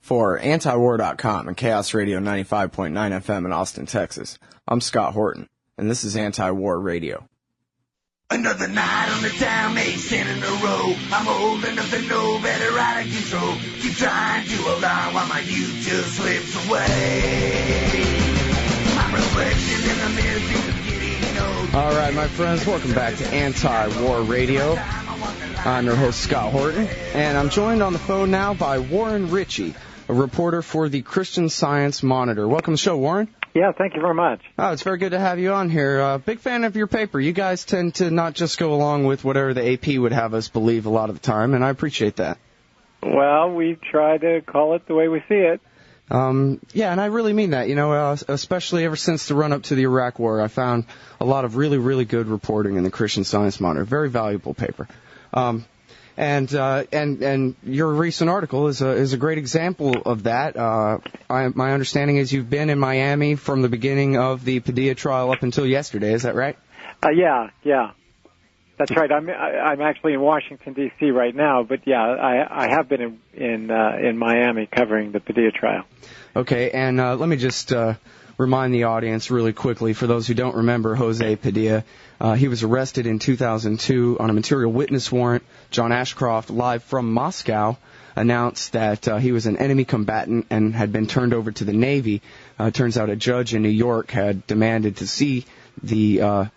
For antiwar.com and Chaos Radio 95.9 FM in Austin, Texas, I'm Scott Horton, and this is Anti-War Radio. Another night on the town, maybe 10 in a row. I'm old enough to know better, out of control. Keep trying to hold on while my youth just slips away. My reflection in the mirror seems getting old. All right, my friends, welcome back to Anti-War Radio. I'm your host, Scott Horton, and I'm joined on the phone now by Warren Richey, a reporter for the Christian Science Monitor. Welcome to the show, Warren. Yeah, thank you very much. Oh, it's very good to have you on here. Big fan of your paper. You guys tend to not just go along with whatever the AP would have us believe a lot of the time, and I appreciate that. Well, we try to call it the way we see it. Yeah, and I really mean that. You know, especially ever since the run-up to the Iraq War, I found a lot of really, really good reporting in the Christian Science Monitor. Very valuable paper. And your recent article is a great example of that. My understanding is you've been in Miami from the beginning of the Padilla trial up until yesterday. Is that right? Yeah, that's right. I'm actually in Washington D.C. right now, but yeah, I have been in Miami covering the Padilla trial. Okay, and let me just remind the audience really quickly, for those who don't remember Jose Padilla. He was arrested in 2002 on a material witness warrant. John Ashcroft, live from Moscow, announced that he was an enemy combatant and had been turned over to the Navy. Turns out a judge in New York had demanded to see well,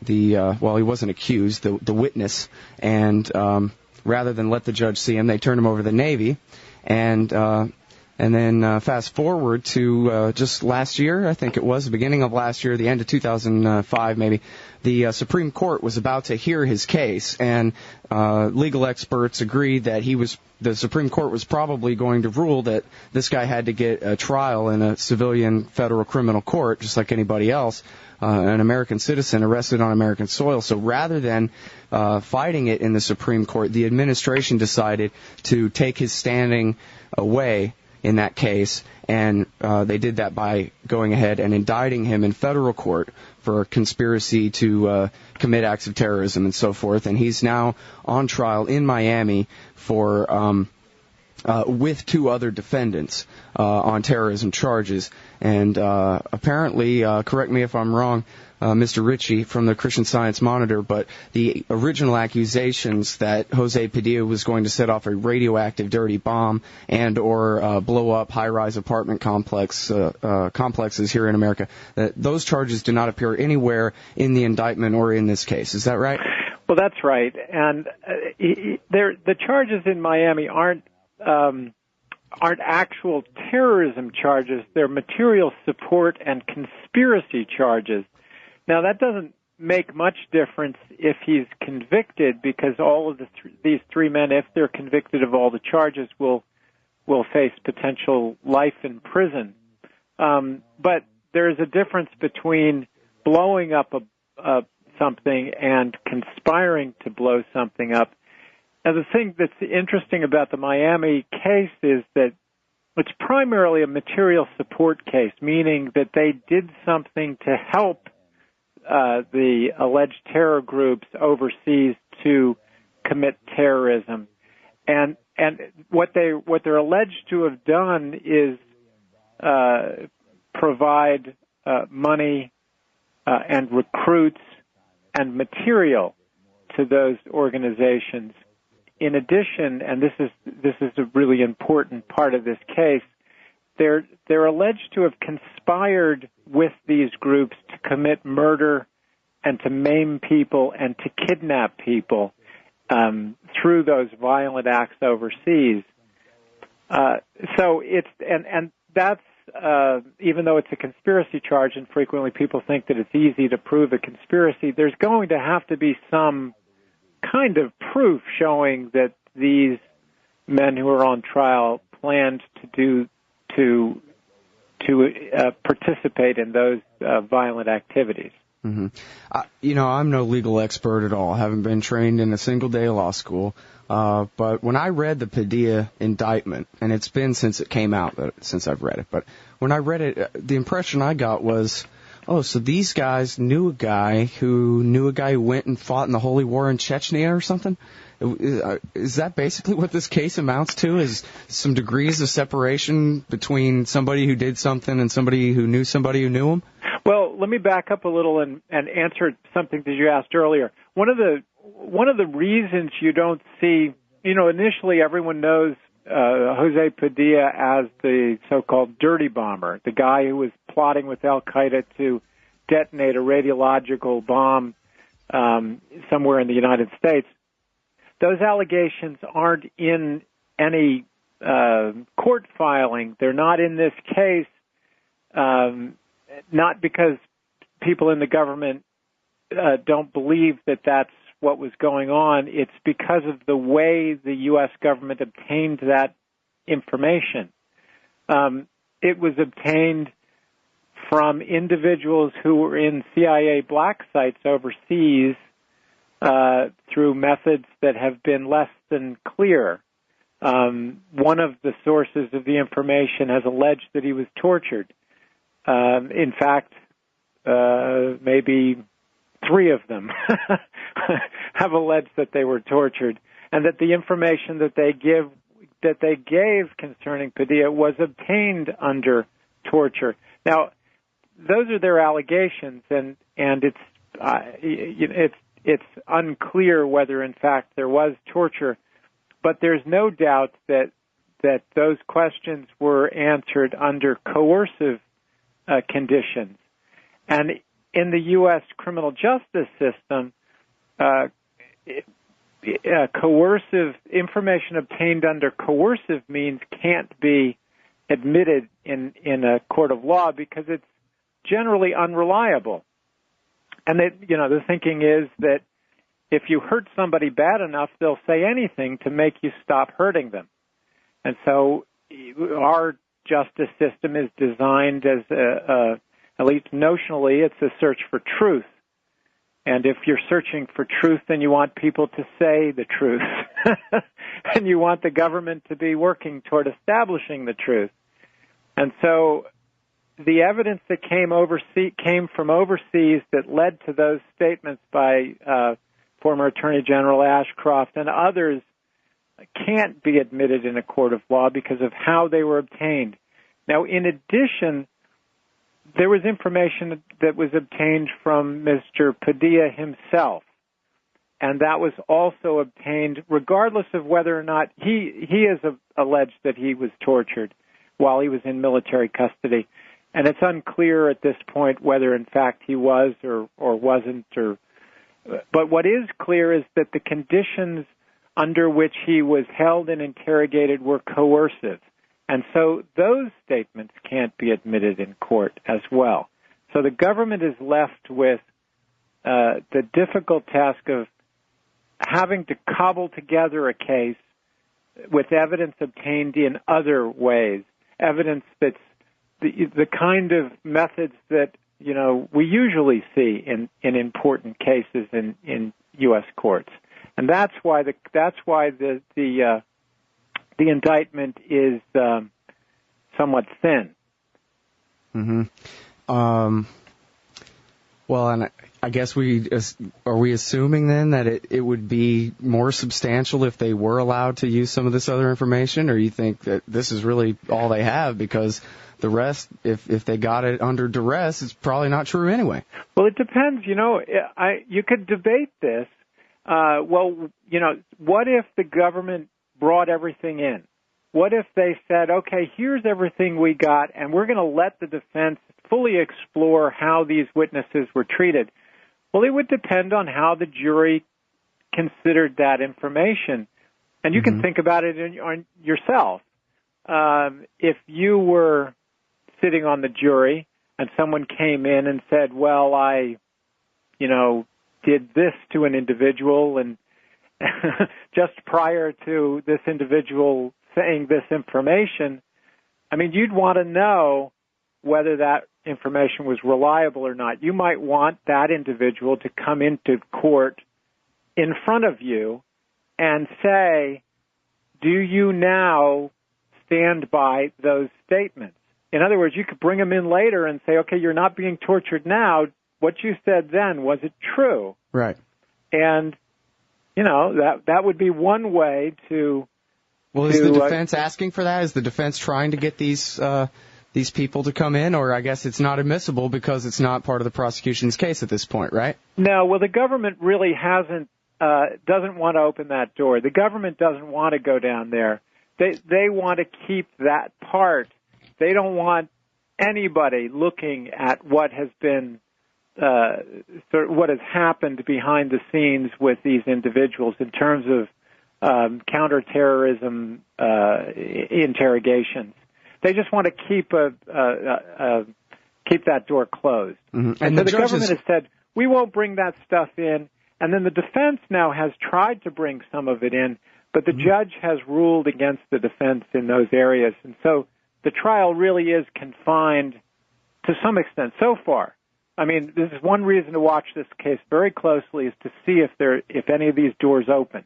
he wasn't accused, the witness, and rather than let the judge see him, they turned him over to the Navy. And then fast forward to just last year, I think it was, the beginning of last year, the end of 2005 maybe, the Supreme Court was about to hear his case, and legal experts agreed that the Supreme Court was probably going to rule that this guy had to get a trial in a civilian federal criminal court, just like anybody else, an American citizen arrested on American soil. So rather than fighting it in the Supreme Court, the administration decided to take his standing away in that case, and they did that by going ahead and indicting him in federal court for conspiracy to commit acts of terrorism and so forth. And he's now on trial in Miami for with two other defendants on terrorism charges. And apparently, correct me if I'm wrong, Mr. Richey from the Christian Science Monitor, but the original accusations that Jose Padilla was going to set off a radioactive dirty bomb and or blow up high-rise apartment complexes here in America, those charges do not appear anywhere in the indictment or in this case. Is that right? Well, that's right. And the charges in Miami aren't actual terrorism charges. They're material support and conspiracy charges. Now, that doesn't make much difference if he's convicted, because all of these three men, if they're convicted of all the charges, will face potential life in prison. But there is a difference between blowing up something and conspiring to blow something up. Now, the thing that's interesting about the Miami case is that it's primarily a material support case, meaning that they did something to help the alleged terror groups overseas to commit terrorism. And what they're alleged to have done is provide money and recruits and material to those organizations. In addition, and this is a really important part of this case, they're alleged to have conspired with these groups to commit murder and to maim people and to kidnap people through those violent acts overseas. So it's and that's even though it's a conspiracy charge, and frequently people think that it's easy to prove a conspiracy, there's going to have to be some kind of proof showing that these men who are on trial planned to participate in those violent activities. Mm-hmm. I'm no legal expert at all. I haven't been trained in a single day of law school. But when I read the Padilla indictment, and it's been since it came out, since I've read it, but when I read it, the impression I got was, oh, so these guys knew a guy who went and fought in the Holy War in Chechnya or something? Is that basically what this case amounts to, is some degrees of separation between somebody who did something and somebody who knew him? Well, let me back up a little and answer something that you asked earlier. One of the reasons you don't see, initially everyone knows Jose Padilla as the so-called dirty bomber, the guy who was plotting with Al-Qaeda to detonate a radiological bomb somewhere in the United States. Those allegations aren't in any court filing. They're not in this case, not because people in the government don't believe that that's what was going on. It's because of the way the U.S. government obtained that information. It was obtained from individuals who were in CIA black sites overseas through methods that have been less than clear. One of the sources of the information has alleged that he was tortured. In fact, maybe 3 of them have alleged that they were tortured, and that the information that they gave concerning Padilla was obtained under torture. Now, those are their allegations, and it's unclear whether in fact there was torture, but there's no doubt that those questions were answered under coercive conditions. And in the U.S. criminal justice system, coercive information obtained under coercive means can't be admitted in a court of law because it's generally unreliable. And the thinking is that if you hurt somebody bad enough, they'll say anything to make you stop hurting them. And so our justice system is designed as at least notionally, it's a search for truth. And if you're searching for truth, then you want people to say the truth. And you want the government to be working toward establishing the truth. And so the evidence that came from overseas that led to those statements by former Attorney General Ashcroft and others can't be admitted in a court of law because of how they were obtained. Now, in addition, there was information that was obtained from Mr. Padilla himself, and that was also obtained regardless of whether or not he has alleged that he was tortured while he was in military custody. And it's unclear at this point whether, in fact, he was or wasn't. But what is clear is that the conditions under which he was held and interrogated were coercive. And so those statements can't be admitted in court as well. So the government is left with the difficult task of having to cobble together a case with evidence obtained in other ways, evidence that's the kind of methods that we usually see in important cases in U.S. courts, and that's why the indictment is somewhat thin. Mm-hmm. Well, and I guess are we assuming then that it would be more substantial if they were allowed to use some of this other information, or you think that this is really all they have because the rest, if they got it under duress, it's probably not true anyway? Well, it depends. You could debate this. What if the government brought everything in? What if they said, okay, here's everything we got, and we're going to let the defense fully explore how these witnesses were treated? Well, it would depend on how the jury considered that information. And you can think about it on yourself. If you were sitting on the jury and someone came in and said, well, I, did this to an individual, and just prior to this individual saying this information, you'd want to know whether that information was reliable or not. You might want that individual to come into court in front of you and say, do you now stand by those statements? In other words, you could bring them in later and say, okay, you're not being tortured now. What you said then, was it true? Right. And, that would be one way to. Well, is the defense asking for that? Is the defense trying to get these people to come in, or I guess it's not admissible because it's not part of the prosecution's case at this point, right? No, well, the government really doesn't want to open that door. The government doesn't want to go down there. They want to keep that part. They don't want anybody looking at what has been, what has happened behind the scenes with these individuals in terms of counterterrorism interrogations. They just want to keep that door closed. Mm-hmm. And so the government has said, we won't bring that stuff in. And then the defense now has tried to bring some of it in, but the judge has ruled against the defense in those areas. And so the trial really is confined to some extent so far. I mean, this is one reason to watch this case very closely, is to see if any of these doors open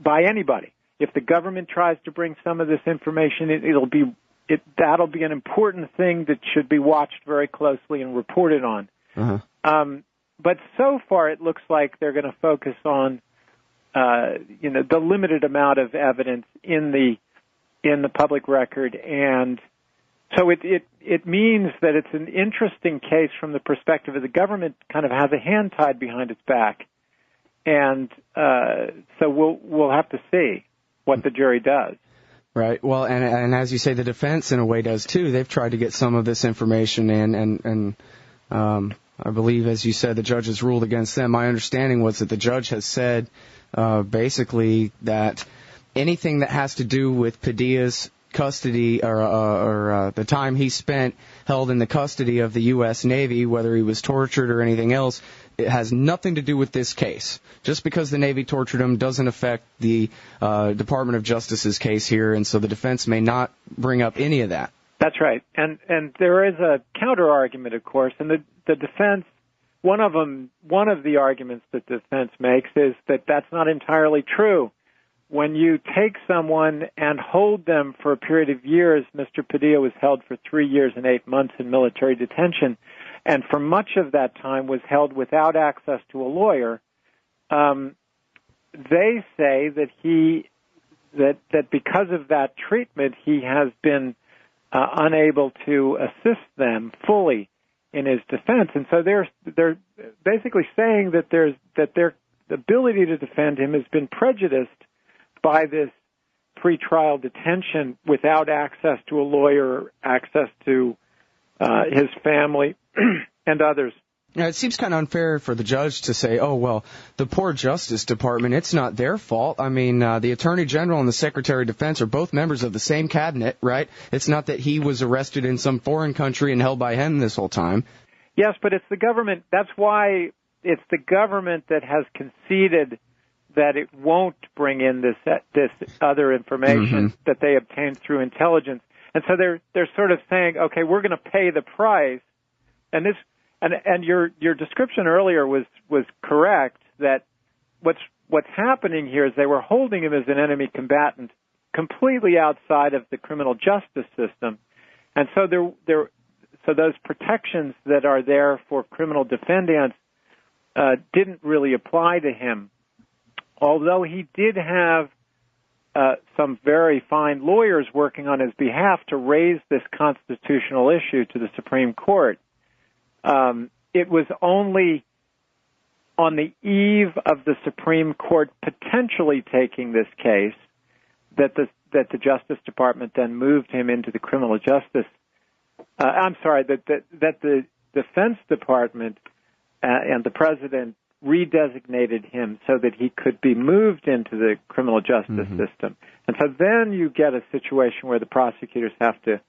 by anybody. If the government tries to bring some of this information, that'll be an important thing that should be watched very closely and reported on. But so far, it looks like they're going to focus on, the limited amount of evidence in the public record, and so it means that it's an interesting case from the perspective of the government kind of has a hand tied behind its back, and so we'll have to see what the jury does. Right. Well, and as you say, the defense in a way does too. They've tried to get some of this information in, and I believe, as you said, the judge has ruled against them. My understanding was that the judge has said basically that anything that has to do with Padilla's custody or the time he spent held in the custody of the U.S. Navy, whether he was tortured or anything else, it has nothing to do with this case. Just because the Navy tortured him doesn't affect the Department of Justice's case here, and so the defense may not bring up any of that. That's right. And there is a counter-argument, of course, and the defense, one of the arguments that the defense makes is that that's not entirely true. When you take someone and hold them for a period of years, Mr. Padilla was held for 3 years and 8 months in military detention, and for much of that time was held without access to a lawyer. They say that because of that treatment, he has been unable to assist them fully in his defense, and so they're basically saying that their ability to defend him has been prejudiced by this pretrial detention without access to a lawyer, access to his family and others. Now, it seems kind of unfair for the judge to say, oh, well, the poor Justice Department, it's not their fault. I mean, the Attorney General and the Secretary of Defense are both members of the same cabinet, right? It's not that he was arrested in some foreign country and held by him this whole time. Yes, but it's the government. That's why it's the government that has conceded that it won't bring in this other information that they obtained through intelligence. And so they're sort of saying, okay, we're going to pay the price. And this and your description earlier was correct, that what's happening here is they were holding him as an enemy combatant completely outside of the criminal justice system. And so so those protections that are there for criminal defendants didn't really apply to him. Although he did have some very fine lawyers working on his behalf to raise this constitutional issue to the Supreme Court. It was only on the eve of the Supreme Court potentially taking this case that the Justice Department then moved him into the criminal justice. That the Defense Department and the President redesignated him so that he could be moved into the criminal justice system. And so then you get a situation where the prosecutors have to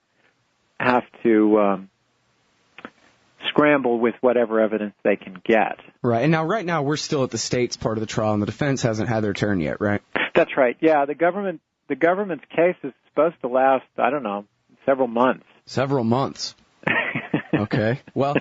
scramble with whatever evidence they can get. Right. And right now we're still at the state's part of the trial, and the defense hasn't had their turn yet, right? That's right. Yeah, the government's case is supposed to last, I don't know, several months. Several months. Okay. Well,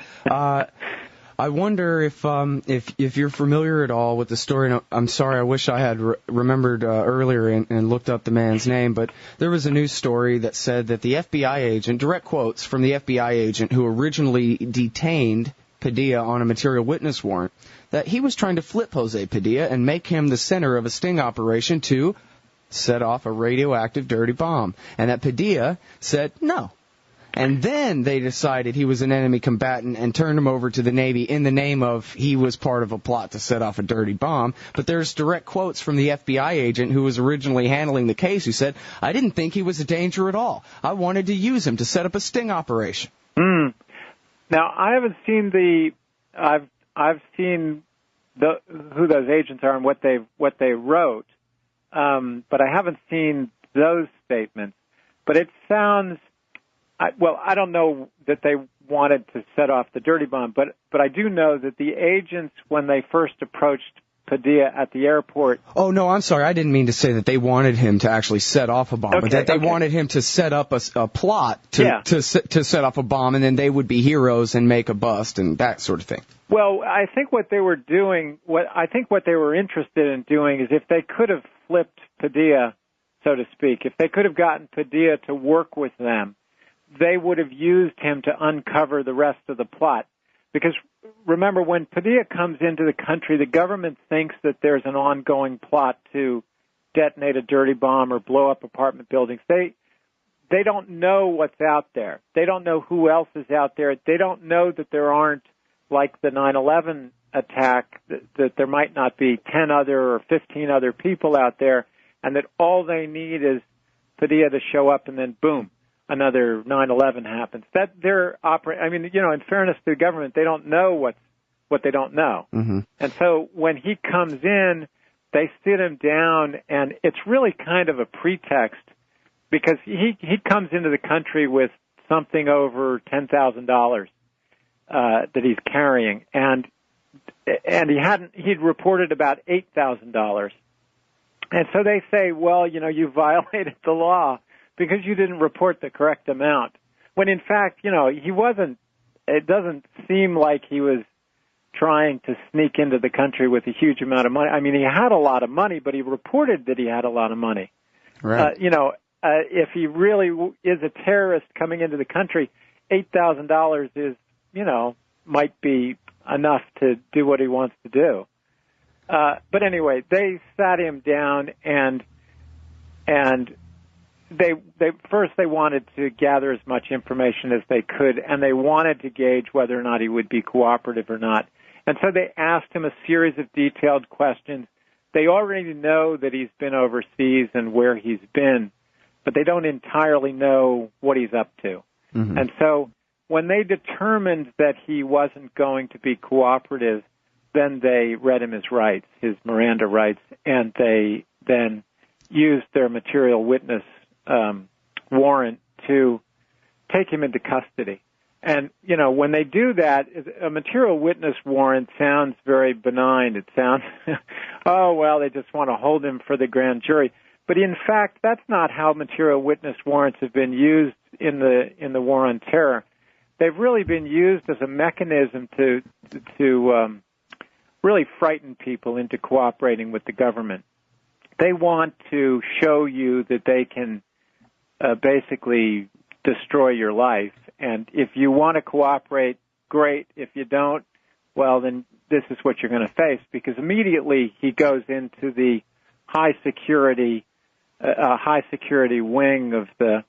I wonder if you're familiar at all with the story. I'm sorry, I wish I had remembered earlier and looked up the man's name, but there was a news story that said that the FBI agent, direct quotes from the FBI agent who originally detained Padilla on a material witness warrant, that he was trying to flip Jose Padilla and make him the center of a sting operation to set off a radioactive dirty bomb, and that Padilla said no. And then they decided he was an enemy combatant and turned him over to the Navy in the name of he was part of a plot to set off a dirty bomb. But there's direct quotes from the FBI agent who was originally handling the case who said, I didn't think he was a danger at all. I wanted to use him to set up a sting operation. Now, I haven't seen I've seen who those agents are and what they wrote, but I haven't seen those statements. But it sounds... I don't know that they wanted to set off the dirty bomb, but I do know that the agents, when they first approached Padilla at the airport... Oh, no, I'm sorry. I didn't mean to say that they wanted him to actually set off a bomb, but that they wanted him to set up a plot to set off a bomb, and then they would be heroes and make a bust and that sort of thing. Well, I think what they were doing, what they were interested in doing is if they could have flipped Padilla, so to speak, if they could have gotten Padilla to work with them, they would have used him to uncover the rest of the plot. Because remember, when Padilla comes into the country, the government thinks that there's an ongoing plot to detonate a dirty bomb or blow up apartment buildings. They don't know what's out there. They don't know who else is out there. They don't know that there aren't, like the 9/11 attack, that there might not be 10 other or 15 other people out there, and that all they need is Padilla to show up and then boom, another 9/11 happens. That they're operating. I mean, in fairness to the government, they don't know what they don't know. Mm-hmm. And so when he comes in, they sit him down, and it's really kind of a pretext because he comes into the country with something over $10,000 that he's carrying, and he'd reported about $8,000, and so they say, well, you violated the law because you didn't report the correct amount. When in fact, he wasn't, it doesn't seem like he was trying to sneak into the country with a huge amount of money. I mean, he had a lot of money, but he reported that he had a lot of money. Right. If he really is a terrorist coming into the country, $8,000 is, might be enough to do what he wants to do. But anyway, they sat him down and they wanted to gather as much information as they could, and they wanted to gauge whether or not he would be cooperative or not. And so they asked him a series of detailed questions. They already know that he's been overseas and where he's been, but they don't entirely know what he's up to. Mm-hmm. And so when they determined that he wasn't going to be cooperative, then they read him his rights, his Miranda rights, and they then used their material witness warrant to take him into custody. And, when they do that, a material witness warrant sounds very benign. It sounds, oh, well, they just want to hold him for the grand jury. But in fact, that's not how material witness warrants have been used in the war on terror. They've really been used as a mechanism to really frighten people into cooperating with the government. They want to show you that they can basically destroy your life. And if you want to cooperate, great. If you don't, well, then this is what you're going to face, because immediately he goes into the high security wing of the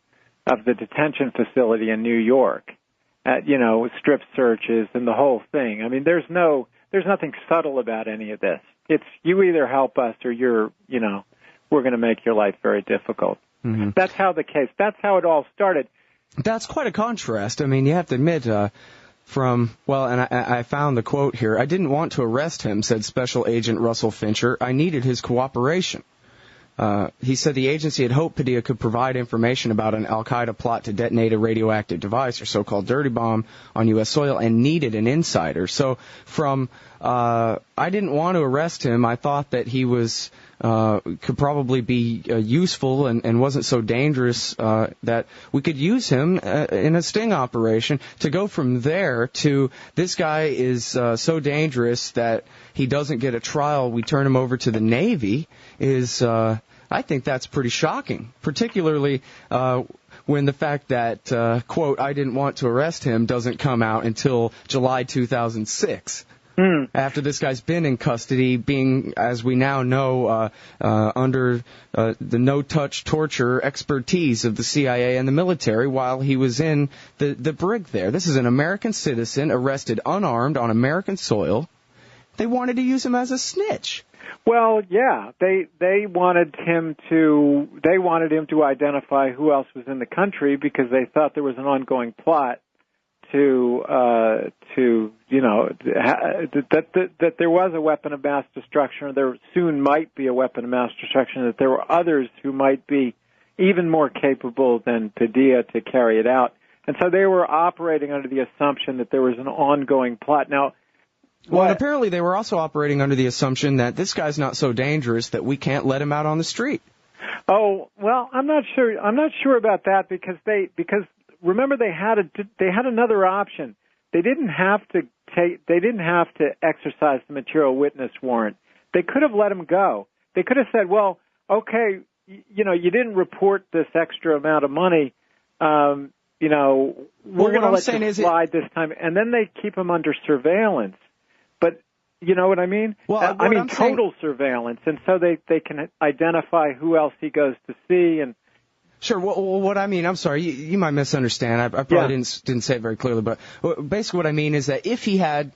detention facility in New York. Strip searches and the whole thing. I mean, there's nothing subtle about any of this. It's you either help us or we're going to make your life very difficult. Mm-hmm. That's how it all started. That's quite a contrast. I mean, you have to admit, and I found the quote here. I didn't want to arrest him, said Special Agent Russell Fincher. I needed his cooperation. He said the agency had hoped Padilla could provide information about an al-Qaeda plot to detonate a radioactive device, or so-called dirty bomb, on U.S. soil, and needed an insider. So from I didn't want to arrest him, I thought that he was could probably be useful and wasn't so dangerous that we could use him in a sting operation. To go from there to this guy is so dangerous that he doesn't get a trial, we turn him over to the Navy, is I think that's pretty shocking, particularly when the fact that, quote, I didn't want to arrest him doesn't come out until July 2006. After this guy's been in custody, being, as we now know, under the no-touch torture expertise of the CIA and the military while he was in the brig there. This is an American citizen arrested unarmed on American soil. They wanted to use him as a snitch. Well, yeah, they wanted him to identify who else was in the country because they thought there was an ongoing plot to that there was a weapon of mass destruction, or there soon might be a weapon of mass destruction, that there were others who might be even more capable than Padilla to carry it out. And so they were operating under the assumption that there was an ongoing plot. Now, well, and apparently they were also operating under the assumption that this guy's not so dangerous that we can't let him out on the street. Oh, well, I'm not sure about that because remember they had another option. They didn't have to exercise the material witness warrant. They could have let him go. They could have said, well, okay, you didn't report this extra amount of money. We're going to let you slide this time, and then they keep him under surveillance. But you know what I mean? Well, total surveillance, and so they can identify who else he goes to see. And sure. Well, what I mean, I'm sorry, you might misunderstand. I probably didn't say it very clearly, but basically what I mean is that if he had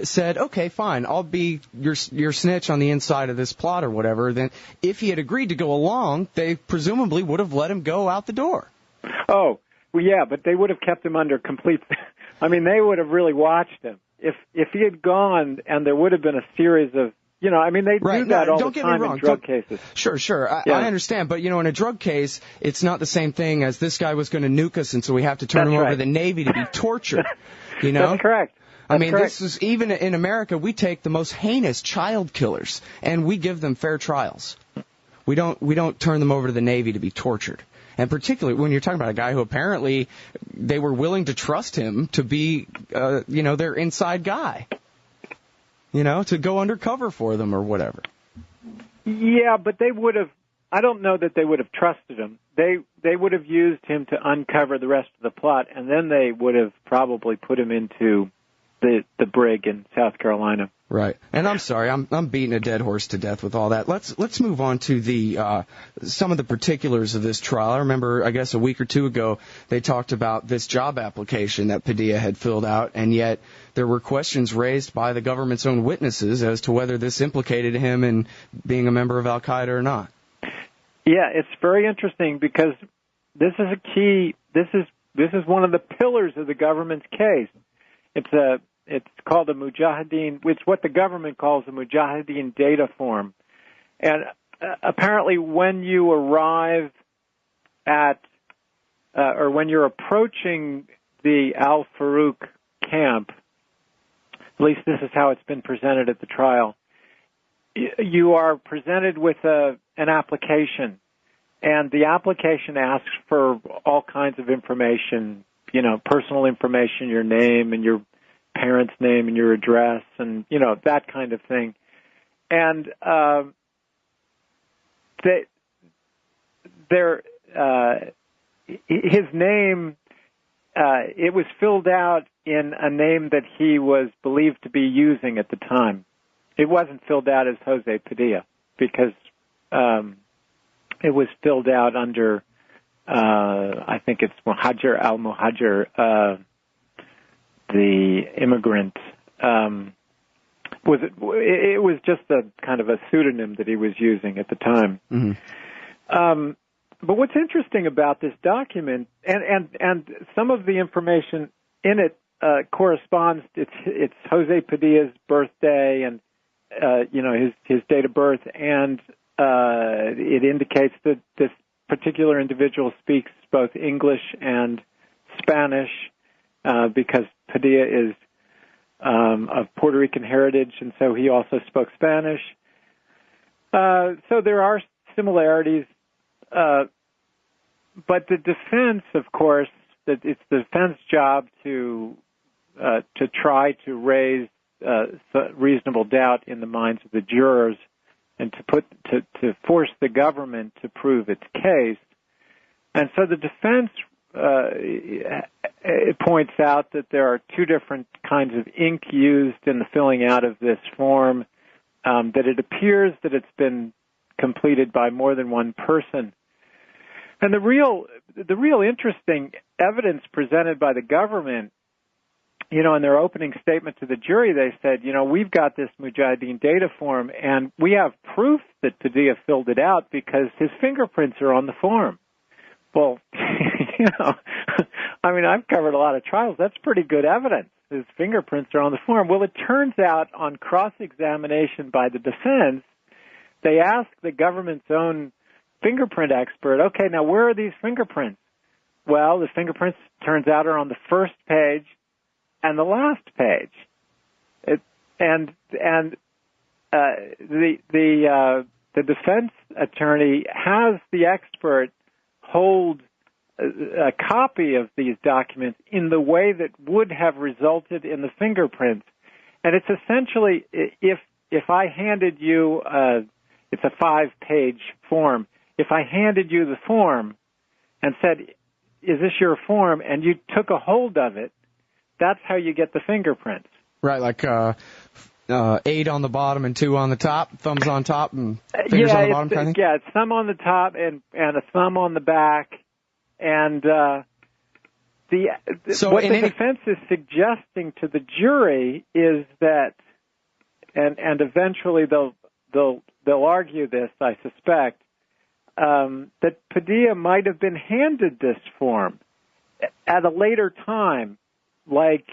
said, okay, fine, I'll be your snitch on the inside of this plot or whatever, then if he had agreed to go along, they presumably would have let him go out the door. Oh, well, yeah, but they would have kept him under complete. I mean, they would have really watched him. If he had gone, and there would have been a series of, they do that all the time in drug cases. Sure. I understand. But, in a drug case, it's not the same thing as this guy was going to nuke us, and so we have to turn him over to the Navy to be tortured. That's correct. This is, even in America, we take the most heinous child killers, and we give them fair trials. We don't turn them over to the Navy to be tortured. And particularly when you're talking about a guy who apparently they were willing to trust him to be, their inside guy, to go undercover for them or whatever. Yeah, but they would have, I don't know that they would have trusted him. They would have used him to uncover the rest of the plot, and then they would have probably put him into the brig in South Carolina. Right. And I'm sorry, I'm beating a dead horse to death with all that. Let's move on to the some of the particulars of this trial. I remember, I guess, a week or two ago, they talked about this job application that Padilla had filled out, and yet there were questions raised by the government's own witnesses as to whether this implicated him in being a member of Al-Qaeda or not. Yeah, it's very interesting because this is a key. This is one of the pillars of the government's case. It's called a Mujahideen. It's what the government calls a Mujahideen data form. And apparently when you arrive at, or when you're approaching the Al Farouk camp, at least this is how it's been presented at the trial, you are presented with an application. And the application asks for all kinds of information, personal information, your name and your parents' name and your address and, that kind of thing. And his name, it was filled out in a name that he was believed to be using at the time. It wasn't filled out as Jose Padilla because it was filled out under, I think it's Muhajir al-Muhajir, the immigrant. It was just a kind of a pseudonym that he was using at the time. Mm-hmm. But what's interesting about this document, and some of the information in it corresponds. It's Jose Padilla's birthday and his date of birth, and it indicates that this particular individual speaks both English and Spanish because Padilla is of Puerto Rican heritage, and so he also spoke Spanish. So there are similarities, but the defense, of course, that it's the defense job to try to raise reasonable doubt in the minds of the jurors, and to force the government to prove its case. And so the defense it points out that there are two different kinds of ink used in the filling out of this form, that it appears that it's been completed by more than one person. And the real interesting evidence presented by the government, in their opening statement to the jury, they said, we've got this Mujahideen data form, and we have proof that Padilla filled it out because his fingerprints are on the form. Well, I've covered a lot of trials. That's pretty good evidence. His fingerprints are on the form. Well, it turns out on cross-examination by the defense, they asked the government's own fingerprint expert, okay, now where are these fingerprints? Well, the fingerprints, turns out, are on the first page and the last page. The defense attorney has the expert hold a copy of these documents in the way that would have resulted in the fingerprints. And it's essentially, if I handed you, it's a 5-page form, if I handed you the form and said, is this your form, and you took a hold of it, that's how you get the fingerprints. Right, like 8 on the bottom and 2 on the top, thumbs on top and fingers on the bottom kind of thing? Yeah, it's thumb on the top and a thumb on the back. And what the defense is suggesting to the jury is that, and eventually they'll argue this, I suspect, that Padilla might have been handed this form at a later time, like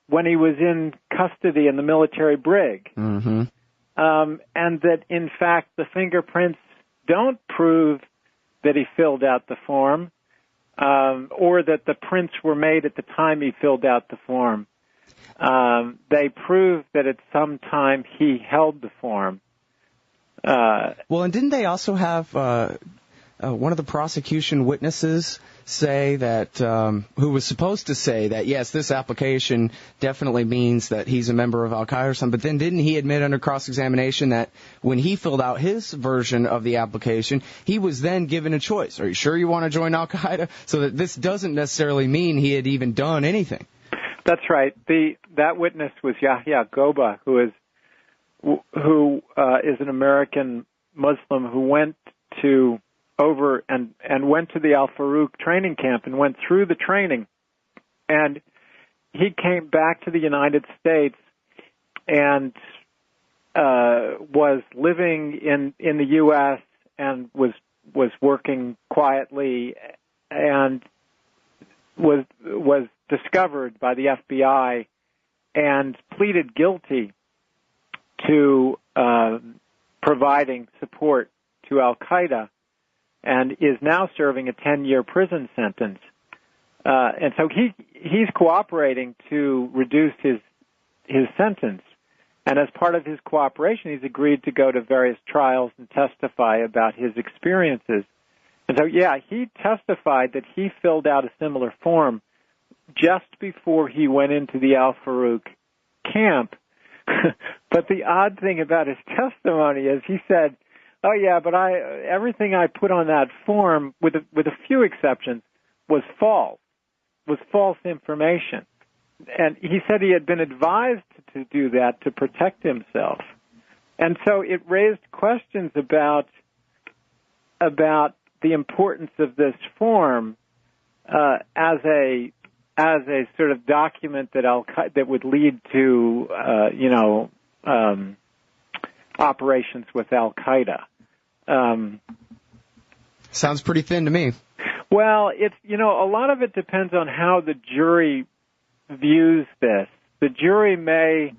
when he was in custody in the military brig. Mm-hmm. And that, in fact, the fingerprints don't prove that he filled out the form, or that the prints were made at the time he filled out the form. They prove that at some time he held the form. Well, and didn't they also have one of the prosecution witnesses say that, who was supposed to say that, yes, this application definitely means that he's a member of Al-Qaeda or something, but then didn't he admit under cross-examination that when he filled out his version of the application, he was then given a choice. Are you sure you want to join Al-Qaeda? So that this doesn't necessarily mean he had even done anything. That's right. That witness was Yahia Goba, who is an American Muslim who went to went to the Al Farouk training camp and went through the training, and he came back to the United States and was living in the U.S. and was working quietly, and was discovered by the FBI and pleaded guilty to providing support to Al-Qaeda, and is now serving a 10-year prison sentence. And so he's cooperating to reduce his sentence. And as part of his cooperation, he's agreed to go to various trials and testify about his experiences. And so, yeah, he testified that he filled out a similar form just before he went into the Al Farouk camp. But the odd thing about his testimony is he said, oh, yeah, but everything I put on that form, with a few exceptions, was false information. And he said he had been advised to do that to protect himself. And so it raised questions about the importance of this form as a sort of document that would lead to operations with Al-Qaeda. Sounds pretty thin to me. Well, it's a lot of it depends on how the jury views this. The jury may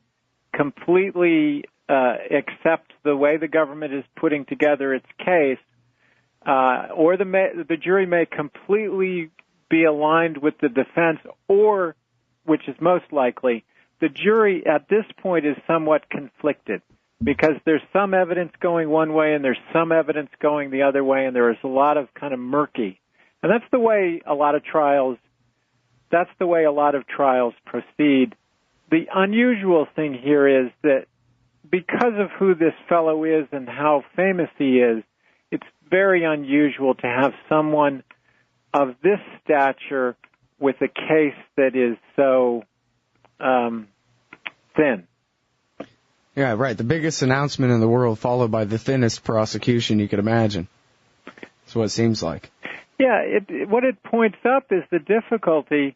completely accept the way the government is putting together its case, or the jury may completely be aligned with the defense, or, which is most likely, the jury at this point is somewhat conflicted, because there's some evidence going one way and there's some evidence going the other way, and there is a lot of kind of murky. And that's the way a lot of trials proceed. The unusual thing here is that because of who this fellow is and how famous he is, it's very unusual to have someone of this stature with a case that is so thin. Yeah, right. The biggest announcement in the world followed by the thinnest prosecution you could imagine. That's what it seems like. Yeah, what it points up is the difficulty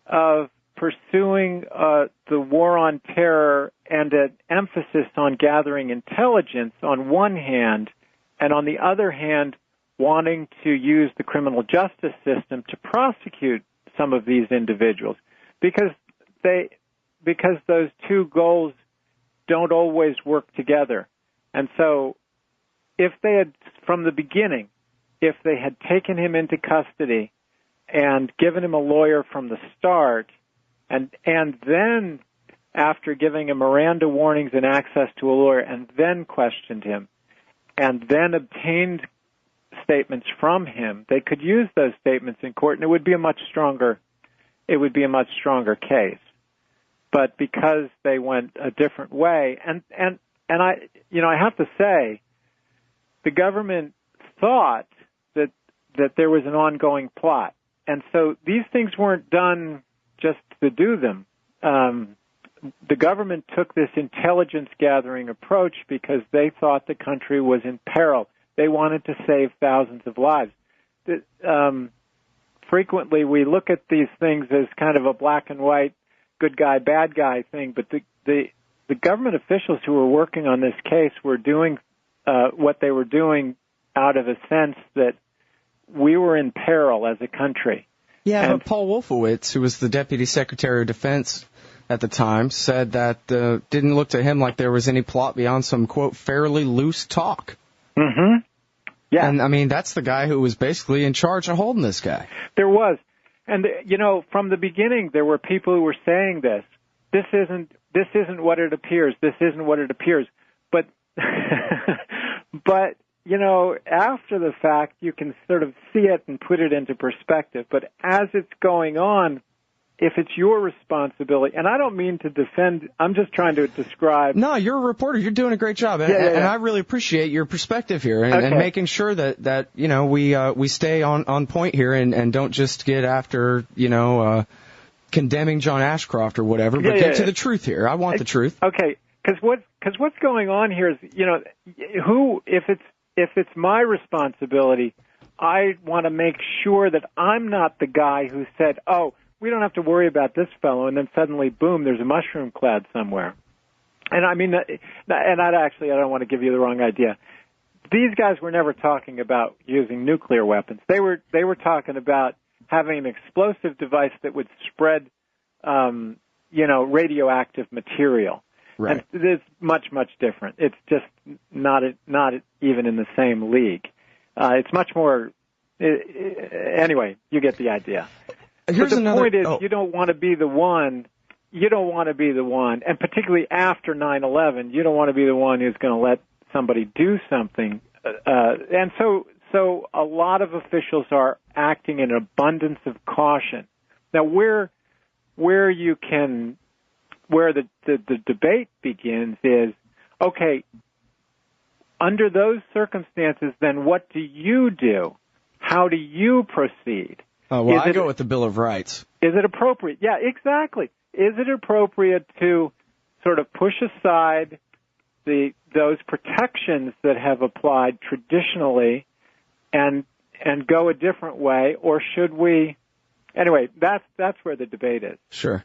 of pursuing the war on terror and an emphasis on gathering intelligence on one hand, and on the other hand, wanting to use the criminal justice system to prosecute some of these individuals, because those two goals don't always work together. And so if they had, from the beginning, if they had taken him into custody and given him a lawyer from the start, and then after giving him Miranda warnings and access to a lawyer, and then questioned him, and then obtained statements from him, they could use those statements in court, and it would be a much stronger case. But because they went a different way, and I have to say, the government thought that there was an ongoing plot, and so these things weren't done just to do them. The government took this intelligence gathering approach because they thought the country was in peril. They wanted to save thousands of lives. Frequently, we look at these things as kind of a black and white, good guy, bad guy thing, but the government officials who were working on this case were doing what they were doing out of a sense that we were in peril as a country. Yeah, but Paul Wolfowitz, who was the Deputy Secretary of Defense at the time, said that didn't look to him like there was any plot beyond some, quote, fairly loose talk. Mm-hmm. Yeah. And, I mean, that's the guy who was basically in charge of holding this guy. There was. And, from the beginning, there were people who were saying this. This isn't what it appears. This isn't what it appears. But, after the fact, you can sort of see it and put it into perspective. But as it's going on, if it's your responsibility, and I don't mean to defend, I'm just trying to describe. No, you're a reporter. You're doing a great job. And I really appreciate your perspective here and making sure that we stay on point here and don't just get after, condemning John Ashcroft or whatever, but get to the truth here. I want the truth. Okay, because what's going on here is, if it's my responsibility, I want to make sure that I'm not the guy who said, oh, we don't have to worry about this fellow, and then suddenly, boom, there's a mushroom cloud somewhere. And I mean, I don't want to give you the wrong idea. These guys were never talking about using nuclear weapons. They were talking about having an explosive device that would spread, radioactive material. Right. And it's much, much different. It's just not even in the same league. It's much more. Anyway, you get the idea. Here's but the point is, you don't want to be the one. You don't want to be the one, and particularly after 9/11, you don't want to be the one who's going to let somebody do something. And so a lot of officials are acting in abundance of caution. Now, where the debate begins is, okay, under those circumstances, then what do you do? How do you proceed? I go with the Bill of Rights. Is it appropriate? Yeah, exactly. Is it appropriate to sort of push aside those protections that have applied traditionally and go a different way, or should we? Anyway, that's where the debate is. Sure.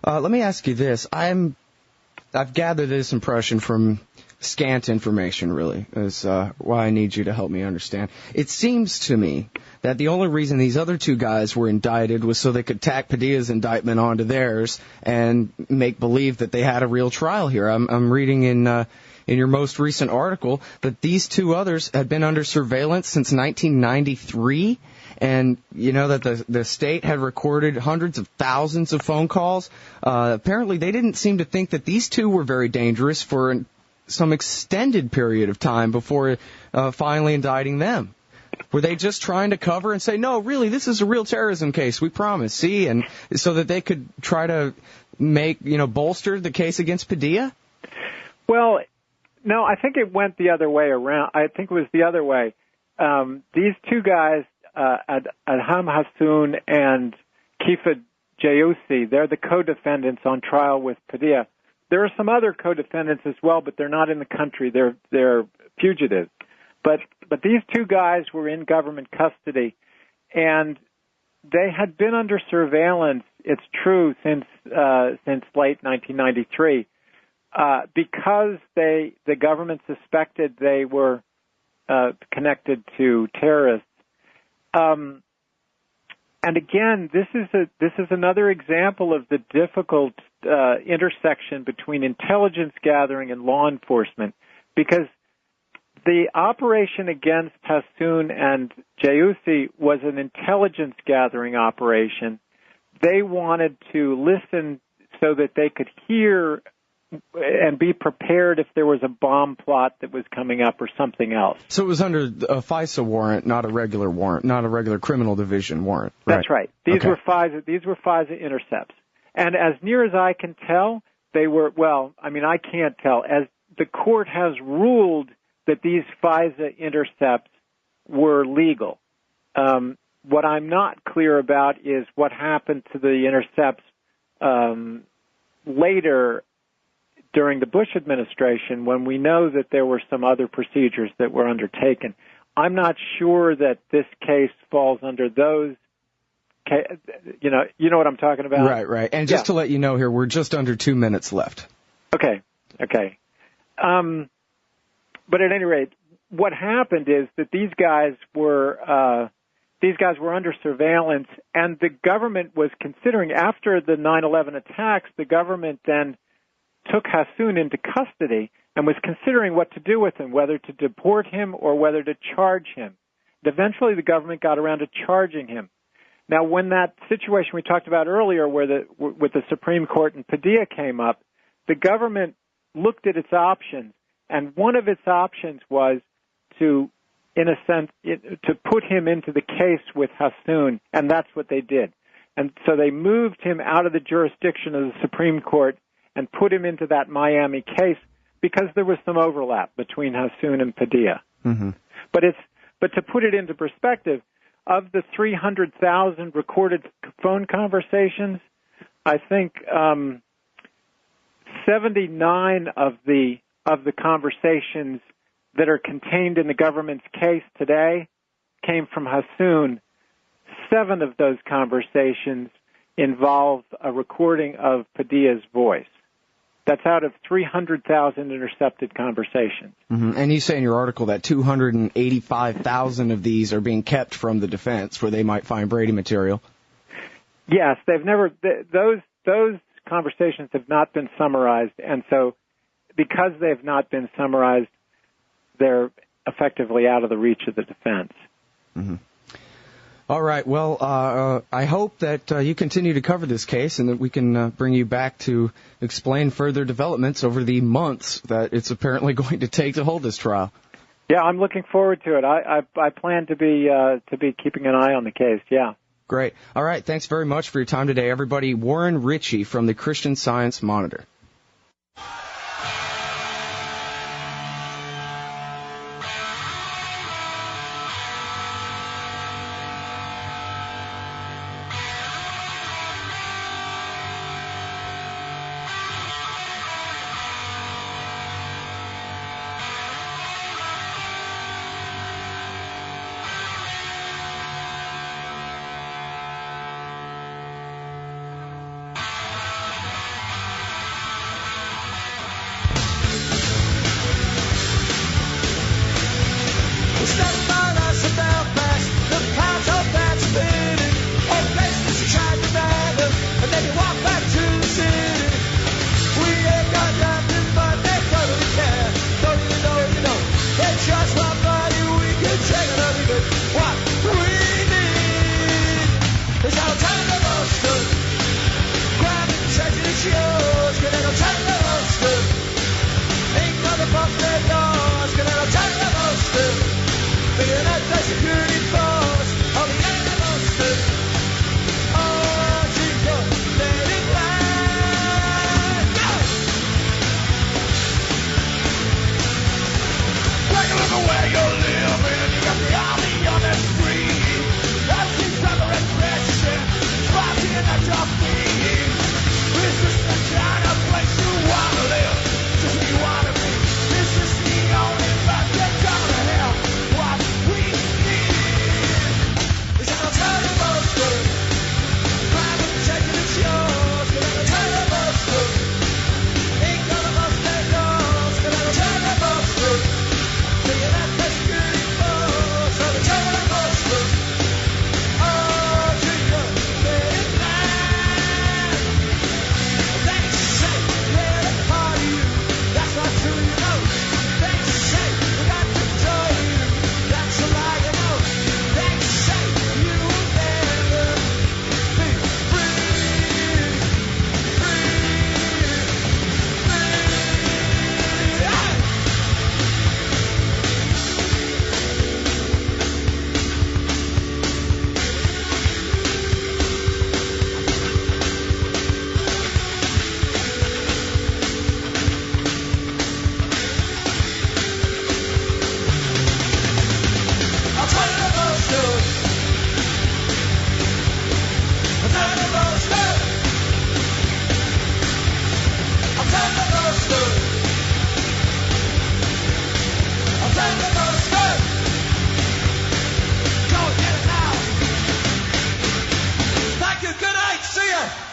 Let me ask you this. I've gathered this impression from scant information, really, is why I need you to help me understand. It seems to me that the only reason these other two guys were indicted was so they could tack Padilla's indictment onto theirs and make believe that they had a real trial here. I'm reading in your most recent article that these two others had been under surveillance since 1993, and that the state had recorded hundreds of thousands of phone calls. Apparently, they didn't seem to think that these two were very dangerous for some extended period of time before finally indicting them. Were they just trying to cover and say, no, really, this is a real terrorism case, we promise, see, and so that they could try to make, bolster the case against Padilla? Well, no, I think it went the other way around. I think it was the other way. These two guys, Adham Hassoun and Kifa Jayusi, they're the co-defendants on trial with Padilla. There are some other co-defendants as well, but they're not in the country. They're fugitives. But these two guys were in government custody, and they had been under surveillance, it's true, since late 1993, because the government suspected they were connected to terrorists. And again, this is another example of the difficult intersection between intelligence gathering and law enforcement, because the operation against Hassoun and Jayusi was an intelligence gathering operation. They wanted to listen so that they could hear and be prepared if there was a bomb plot that was coming up or something else. So it was under a FISA warrant, not a regular warrant, not a regular criminal division warrant. Right? That's right. These were FISA intercepts. And as near as I can tell, they were, well, I mean, I can't tell. As the court has ruled that these FISA intercepts were legal. What I'm not clear about is what happened to the intercepts later during the Bush administration, when we know that there were some other procedures that were undertaken. I'm not sure that this case falls under those. You know what I'm talking about? Right. And just to let you know here, we're just under 2 minutes left. Okay. But at any rate, what happened is that these guys were under surveillance, and the government was considering, after the 9/11 attacks, the government then took Hassoun into custody and was considering what to do with him, whether to deport him or whether to charge him. And eventually the government got around to charging him. Now, when that situation we talked about earlier with the Supreme Court and Padilla came up, the government looked at its options, and one of its options was to, in a sense, to put him into the case with Hassoun, and that's what they did. And so they moved him out of the jurisdiction of the Supreme Court and put him into that Miami case because there was some overlap between Hassoun and Padilla. Mm-hmm. But to put it into perspective, of the 300,000 recorded phone conversations, I think 79 of the conversations that are contained in the government's case today came from Hassoun. 7 of those conversations involve a recording of Padilla's voice. That's out of 300,000 intercepted conversations. Mm-hmm. And you say in your article that 285,000 of these are being kept from the defense, where they might find Brady material. Yes, those conversations have not been summarized, and so because they've not been summarized, they're effectively out of the reach of the defense. Mm-hmm. All right. Well, I hope that you continue to cover this case and that we can bring you back to explain further developments over the months that it's apparently going to take to hold this trial. Yeah, I'm looking forward to it. I plan to be keeping an eye on the case. Yeah. Great. All right. Thanks very much for your time today, everybody. Warren Richey from the Christian Science Monitor. Good night. See ya.